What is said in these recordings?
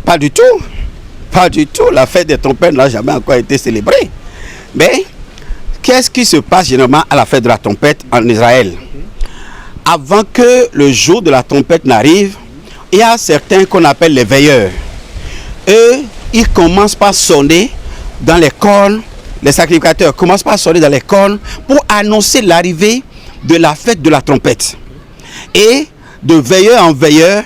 pas du tout. Pas du tout. La fête des trompettes n'a jamais encore été célébrée. Mais qu'est-ce qui se passe généralement à la fête de la trompette en Israël? Avant que le jour de la trompette n'arrive, il y a certains qu'on appelle les veilleurs. Eux, ils commencent par sonner dans les cornes. Les sacrificateurs commencent par sonner dans les cornes pour annoncer l'arrivée de la fête de la trompette. Et de veilleur en veilleur,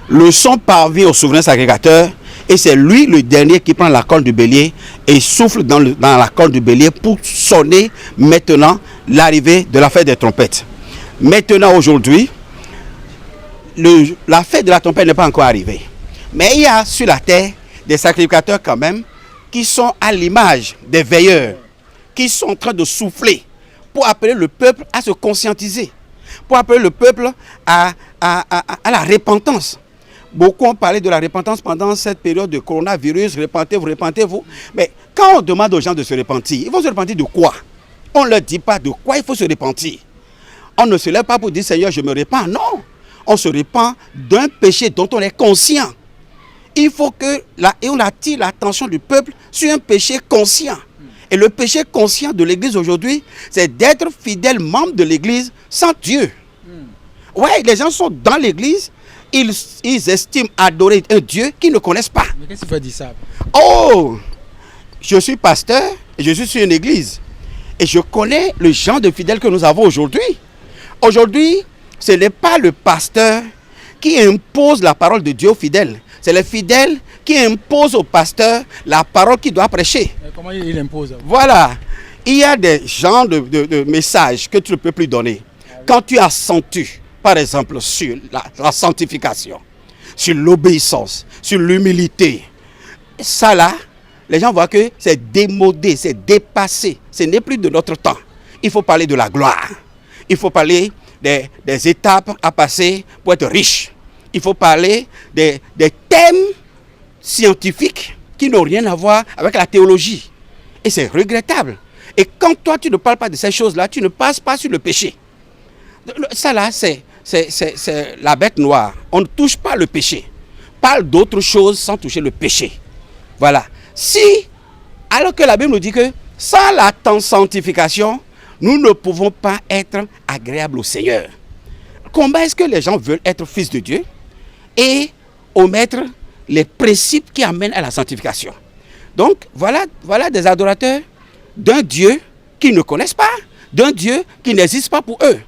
le son parvient au souverain sacrificateur et c'est lui le dernier qui prend la corne du bélier et souffle dans la corne du bélier pour sonner maintenant l'arrivée de la fête des trompettes. Maintenant, aujourd'hui, la fête de la trompette n'est pas encore arrivée. Mais il y a sur la terre des sacrificateurs quand même qui sont à l'image des veilleurs, qui sont en train de souffler pour appeler le peuple à se conscientiser, pour appeler le peuple à la repentance. Beaucoup ont parlé de la repentance pendant cette période de coronavirus, repentez-vous, repentez-vous. Mais quand on demande aux gens de se repentir, ils vont se repentir de quoi? On ne leur dit pas de quoi il faut se repentir. On ne se lève pas pour dire Seigneur, je me repens. Non, on se repent d'un péché dont on est conscient. Il faut que on attire l'attention du peuple sur un péché conscient. Et le péché conscient de l'Église aujourd'hui, c'est d'être fidèle membre de l'Église sans Dieu. Ouais, les gens sont dans l'Église, ils estiment adorer un Dieu qu'ils ne connaissent pas. Mais qu'est-ce qu'il faut dire ça? Oh, je suis pasteur et je suis sur une église. Et je connais le genre de fidèles que nous avons aujourd'hui. Aujourd'hui, ce n'est pas le pasteur qui impose la parole de Dieu aux fidèles. C'est les fidèles qui imposent au pasteur la parole qu'il doit prêcher. Mais comment il impose? Voilà. Il y a des genres de messages que tu ne peux plus donner. Quand tu accentues, par exemple, sur la sanctification, sur l'obéissance, sur l'humilité, ça là, les gens voient que c'est démodé, c'est dépassé. Ce n'est plus de notre temps. Il faut parler de la gloire. Il faut parler des étapes à passer pour être riche. Il faut parler des thèmes scientifiques qui n'ont rien à voir avec la théologie. Et c'est regrettable. Et quand toi, tu ne parles pas de ces choses-là, tu ne passes pas sur le péché. Ça là, c'est la bête noire. On ne touche pas le péché. Parle d'autre chose sans toucher le péché. Voilà. Alors que la Bible nous dit que sans la sanctification, nous ne pouvons pas être agréables au Seigneur. Comment est-ce que les gens veulent être fils de Dieu et omettre les principes qui amènent à la sanctification? Donc, voilà des adorateurs d'un Dieu qu'ils ne connaissent pas, d'un Dieu qui n'existe pas pour eux.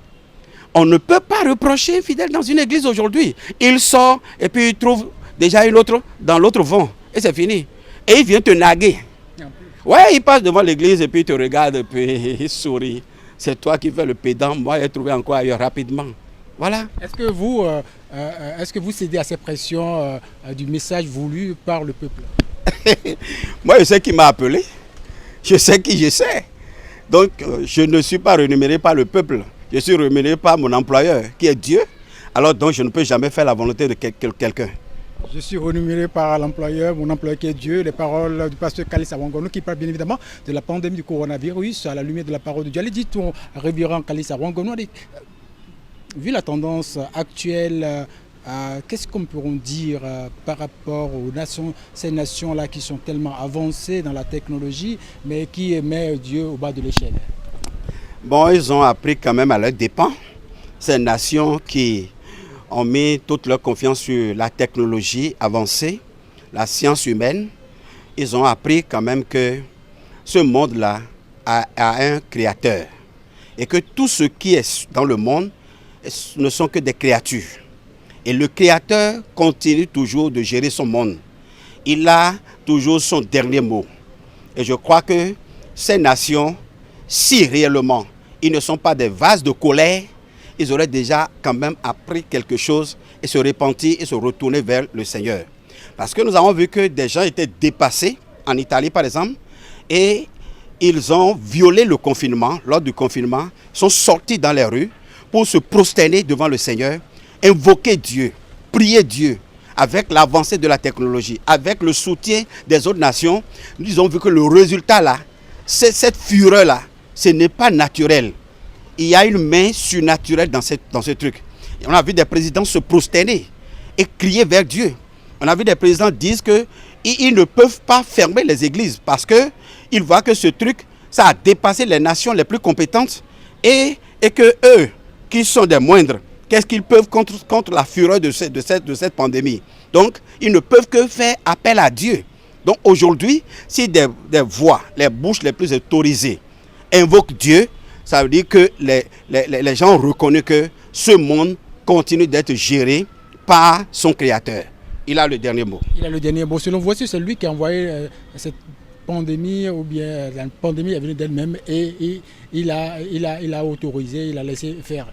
On ne peut pas reprocher un fidèle dans une église aujourd'hui. Il sort et puis il trouve déjà une autre dans l'autre vent. Et c'est fini. Et il vient te naguer. Ouais, il passe devant l'église et puis il te regarde et puis il sourit. C'est toi qui fais le pédant. Moi, j'ai trouvé encore ailleurs rapidement. Voilà. Est-ce que vous cédez à ces pressions du message voulu par le peuple? Moi, je sais qui m'a appelé. Je sais qui je sais. Donc, je ne suis pas rémunéré par le peuple. Je suis rémunéré par mon employeur, qui est Dieu. Alors, donc, je ne peux jamais faire la volonté de quelqu'un. Je suis rémunéré par l'employeur, mon employeur qui est Dieu. Les paroles du pasteur Kalissa Wangono qui parle bien évidemment de la pandémie du coronavirus à la lumière de la parole de Dieu. Allez, dit-on, révérend Kalissa Wangono, vu la tendance actuelle, qu'est-ce qu'on peut dire par rapport aux nations, ces nations-là qui sont tellement avancées dans la technologie, mais qui mettent Dieu au bas de l'échelle? Bon, ils ont appris quand même à leurs dépens. Ces nations qui ont mis toute leur confiance sur la technologie avancée, la science humaine, ils ont appris quand même que ce monde-là a un créateur. Et que tout ce qui est dans le monde ne sont que des créatures. Et le créateur continue toujours de gérer son monde. Il a toujours son dernier mot. Et je crois que ces nations, si réellement ils ne sont pas des vases de colère, ils auraient déjà quand même appris quelque chose et se repentir et se retourner vers le Seigneur. Parce que nous avons vu que des gens étaient dépassés, en Italie par exemple, et ils ont violé le confinement. Lors du confinement, ils sont sortis dans les rues pour se prosterner devant le Seigneur, invoquer Dieu, prier Dieu. Avec l'avancée de la technologie, avec le soutien des autres nations, nous avons vu que le résultat là, cette fureur là, ce n'est pas naturel. Il y a une main surnaturelle dans ce truc. Et on a vu des présidents se prosterner et crier vers Dieu. On a vu des présidents dire qu'ils ne peuvent pas fermer les églises parce qu'ils voient que ce truc, ça a dépassé les nations les plus compétentes et que eux, qui sont des moindres, qu'est-ce qu'ils peuvent contre la fureur de cette pandémie? Donc, ils ne peuvent que faire appel à Dieu. Donc aujourd'hui, si des voix, les bouches les plus autorisées invoquent Dieu, ça veut dire que les gens reconnaissent que ce monde continue d'être géré par son Créateur. Il a le dernier mot. Il a le dernier mot. Selon vous, c'est lui qui a envoyé cette pandémie, ou bien la pandémie est venue d'elle-même et il a autorisé, il a laissé faire.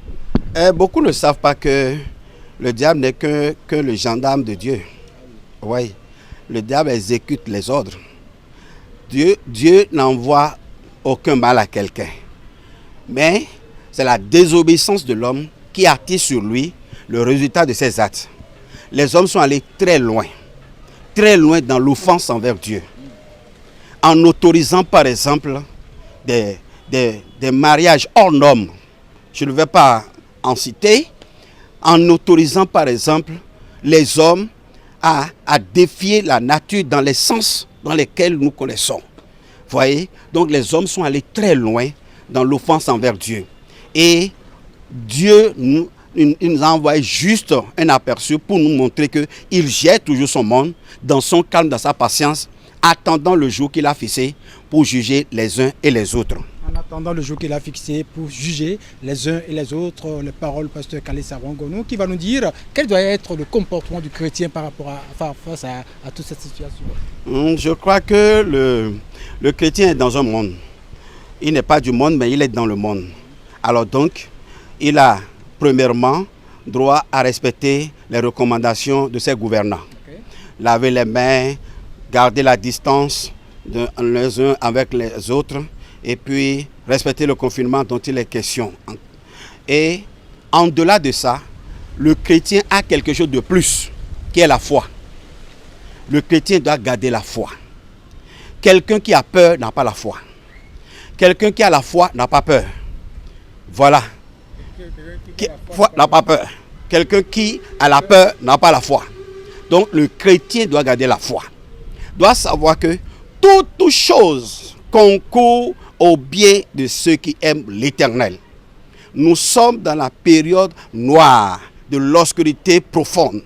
Beaucoup ne savent pas que le diable n'est que le gendarme de Dieu. Oui, le diable exécute les ordres. Dieu n'envoie aucun mal à quelqu'un. Mais c'est la désobéissance de l'homme qui attire sur lui le résultat de ses actes. Les hommes sont allés très loin dans l'offense envers Dieu. En autorisant par exemple des mariages hors normes. Je ne vais pas en citer. En autorisant par exemple les hommes à défier la nature dans les sens dans lesquels nous connaissons. Voyez, donc les hommes sont allés très loin dans l'offense envers Dieu. Et Dieu nous a envoyé juste un aperçu pour nous montrer qu'il gère toujours son monde dans son calme, dans sa patience, attendant le jour qu'il a fixé pour juger les uns et les autres. En attendant le jour qu'il a fixé pour juger les uns et les autres, les paroles du pasteur Kalisa Rwangono qui va nous dire quel doit être le comportement du chrétien par rapport face à toute cette situation. Je crois que le chrétien est dans un monde. Il n'est pas du monde, mais il est dans le monde. Alors donc, il a premièrement droit à respecter les recommandations de ses gouvernants. Okay. Laver les mains, garder la distance les uns avec les autres et puis respecter le confinement dont il est question. Et en-delà de ça, le chrétien a quelque chose de plus, qui est la foi. Le chrétien doit garder la foi. Quelqu'un qui a peur n'a pas la foi. Quelqu'un qui a la foi n'a pas peur. Voilà. Foi n'a pas peur. Quelqu'un qui a la peur n'a pas la foi. Donc le chrétien doit garder la foi. Doit savoir que toute chose concourt au bien de ceux qui aiment l'Éternel. Nous sommes dans la période noire de l'obscurité profonde.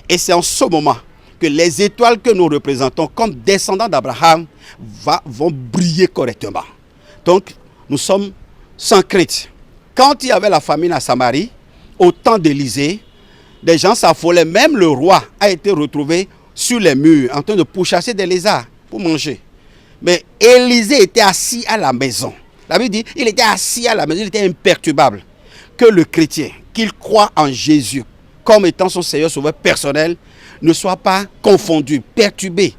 Et c'est en ce moment que les étoiles que nous représentons comme descendants d'Abraham vont briller correctement. Donc, nous sommes sans crainte. Quand il y avait la famine à Samarie, au temps d'Élisée, des gens s'affolaient. Même le roi a été retrouvé sur les murs en train de pourchasser des lézards pour manger. Mais Élisée était assis à la maison. La Bible dit, il était assis à la maison, il était imperturbable. Que le chrétien, qu'il croit en Jésus comme étant son Seigneur Sauveur personnel, ne soit pas confondu, perturbé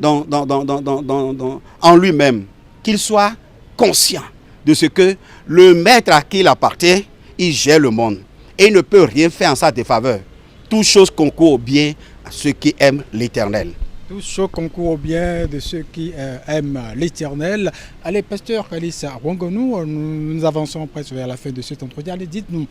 en lui-même. Qu'il soit conscient de ce que le maître à qui il appartient, il gère le monde. Et il ne peut rien faire en sa défaveur. Toute chose concourt au bien à ceux qui aiment l'Éternel. Tout ce concourt au bien de ceux qui aiment l'Éternel. Allez, pasteur Kalisa Rwangono, nous avançons presque vers la fin de cet entretien. Allez, dites-nous,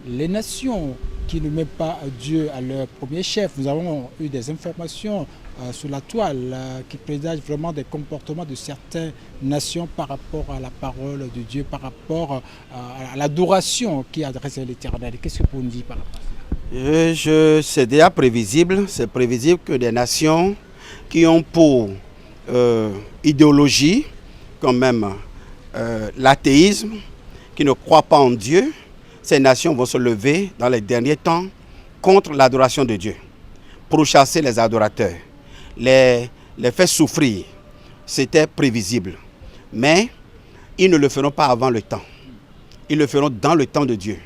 les nations qui ne mettent pas Dieu à leur premier chef, nous avons eu des informations sur la toile qui présagent vraiment des comportements de certaines nations par rapport à la parole de Dieu, par rapport à l'adoration qui est adressée à l'Éternel. Qu'est-ce que vous nous dites par rapport à ça? C'est déjà prévisible. C'est prévisible que des nations qui ont pour idéologie quand même l'athéisme, qui ne croient pas en Dieu, ces nations vont se lever dans les derniers temps contre l'adoration de Dieu, pour chasser les adorateurs, les faire souffrir. C'était prévisible. Mais ils ne le feront pas avant le temps. Ils le feront dans le temps de Dieu.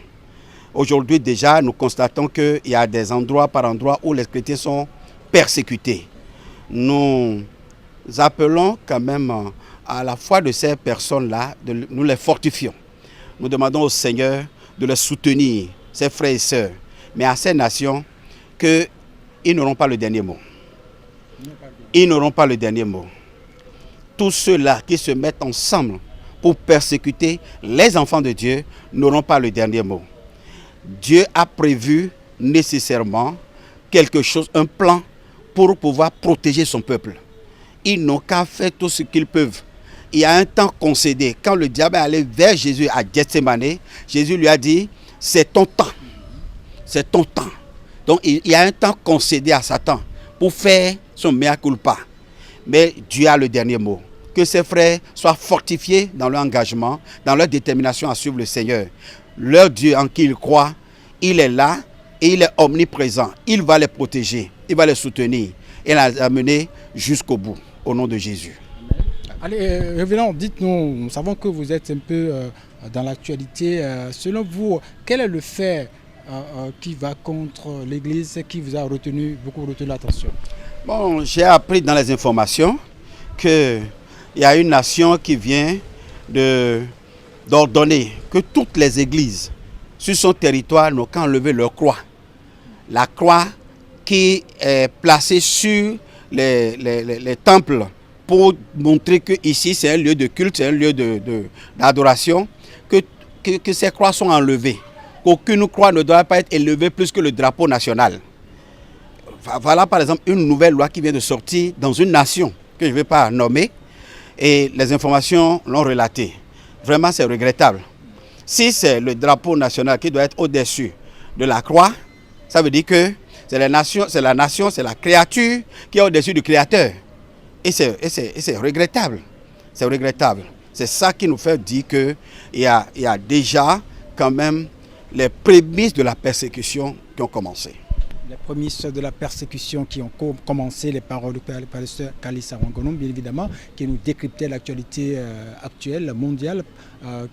Aujourd'hui déjà, nous constatons qu'il y a des endroits par endroits où les chrétiens sont persécutés. Nous appelons quand même à la foi de ces personnes-là, nous les fortifions. Nous demandons au Seigneur de les soutenir, ses frères et sœurs, mais à ces nations qu'ils n'auront pas le dernier mot. Ils n'auront pas le dernier mot. Tous ceux-là qui se mettent ensemble pour persécuter les enfants de Dieu n'auront pas le dernier mot. Dieu a prévu nécessairement quelque chose, un plan pour pouvoir protéger son peuple. Ils n'ont qu'à faire tout ce qu'ils peuvent. Il y a un temps concédé. Quand le diable est allé vers Jésus à Gethsémane, Jésus lui a dit, c'est ton temps. C'est ton temps. Donc il y a un temps concédé à Satan pour faire son mea culpa. Mais Dieu a le dernier mot. Que ses frères soient fortifiés dans leur engagement, dans leur détermination à suivre le Seigneur. Leur Dieu en qui ils croient, il est là et il est omniprésent. Il va les protéger, il va les soutenir et les amener jusqu'au bout, au nom de Jésus. Allez, révérend, dites-nous, nous savons que vous êtes un peu dans l'actualité. Selon vous, quel est le fait qui va contre l'Église, qui vous a beaucoup retenu l'attention? Bon, j'ai appris dans les informations qu'il y a une nation qui vient d'ordonner que toutes les églises sur son territoire n'ont qu'à enlever leur croix. La croix qui est placée sur les temples pour montrer que ici c'est un lieu de culte, c'est un lieu d'adoration, que ces croix sont enlevées. Qu'aucune croix ne doit pas être élevée plus que le drapeau national. Voilà par exemple une nouvelle loi qui vient de sortir dans une nation que je ne vais pas nommer et les informations l'ont relaté. Vraiment c'est regrettable. Si c'est le drapeau national qui doit être au-dessus de la croix, ça veut dire que c'est la nation, c'est la créature qui est au-dessus du créateur. Et c'est regrettable. C'est regrettable. C'est ça qui nous fait dire qu'il y a déjà quand même les prémices de la persécution qui ont commencé. Les prémices de la persécution qui ont commencé, les paroles du pasteur Kalisa Rwangono, bien évidemment, qui nous décryptait l'actualité actuelle, mondiale,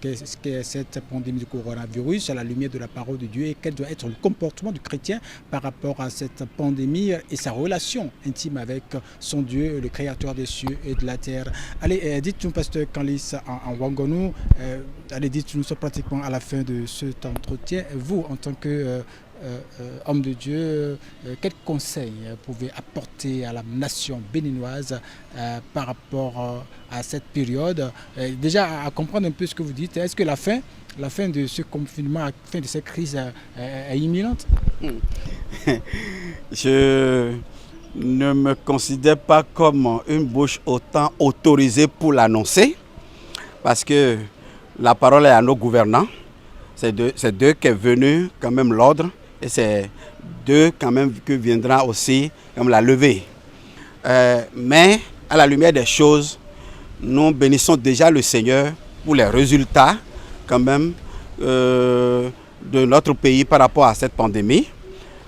qu'est-ce que cette pandémie du coronavirus, à la lumière de la parole de Dieu, et quel doit être le comportement du chrétien par rapport à cette pandémie et sa relation intime avec son Dieu, le créateur des cieux et de la terre. Allez, dites-nous, pasteur Kalisa Rwangono, allez, dites-nous, nous sommes pratiquement à la fin de cet entretien. Vous, en tant que homme de Dieu, quels conseils pouvez apporter à la nation béninoise par rapport à cette période? Déjà, à comprendre un peu ce que vous dites, est-ce que la fin de ce confinement, la fin de cette crise est imminente? Je ne me considère pas comme une bouche autant autorisée pour l'annoncer, parce que la parole est à nos gouvernants. C'est d'eux qu'est venu quand même l'ordre. Et c'est d'eux quand même que viendra aussi comme la levée. Mais à la lumière des choses, nous bénissons déjà le Seigneur pour les résultats quand même de notre pays par rapport à cette pandémie.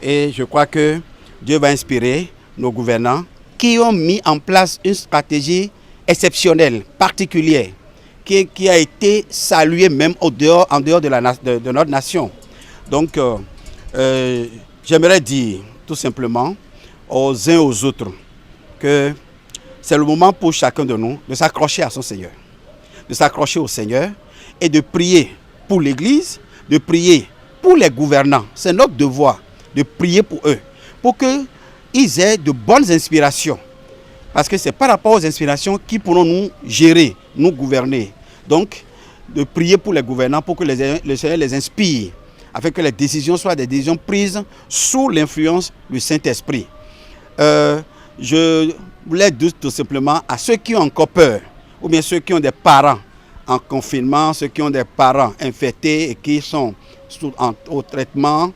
Et je crois que Dieu va inspirer nos gouvernants qui ont mis en place une stratégie exceptionnelle, particulière, qui a été saluée même en dehors de notre nation. Donc, j'aimerais dire tout simplement aux uns aux autres que c'est le moment pour chacun de nous de s'accrocher à son Seigneur, de s'accrocher au Seigneur et de prier pour l'Église, de prier pour les gouvernants. C'est notre devoir de prier pour eux, pour qu'ils aient de bonnes inspirations. Parce que c'est par rapport aux inspirations qui pourront nous gérer, nous gouverner. Donc, de prier pour les gouvernants, pour que le Seigneur les inspire, afin que les décisions soient des décisions prises sous l'influence du Saint-Esprit. Je voulais dire tout simplement à ceux qui ont encore peur, ou bien ceux qui ont des parents en confinement, ceux qui ont des parents infectés et qui sont en traitement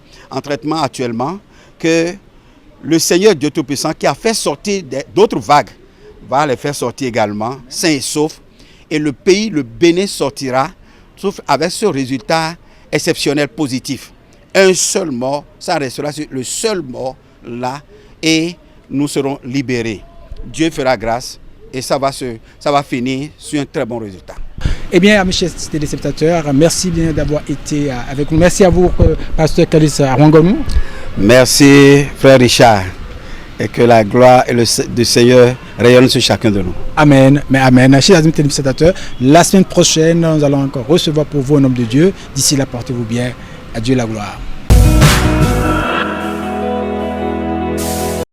actuellement, que le Seigneur Dieu Tout-Puissant qui a fait sortir d'autres vagues va les faire sortir également, sains et saufs, et le pays, le Bénin, sortira, sauf avec ce résultat exceptionnel, positif. Un seul mort, ça restera le seul mort là, et nous serons libérés. Dieu fera grâce et ça va finir sur un très bon résultat. Eh bien, mes chers téléspectateurs, merci bien d'avoir été avec nous. Merci à vous, pasteur Kalisa Rwangono. Merci, frère Richard. Et que la gloire et du Seigneur rayonnent sur chacun de nous. Amen. Mais amen. Chers amis téléspectateurs, la semaine prochaine, nous allons encore recevoir pour vous un homme de Dieu. D'ici là, portez-vous bien. À Dieu la gloire.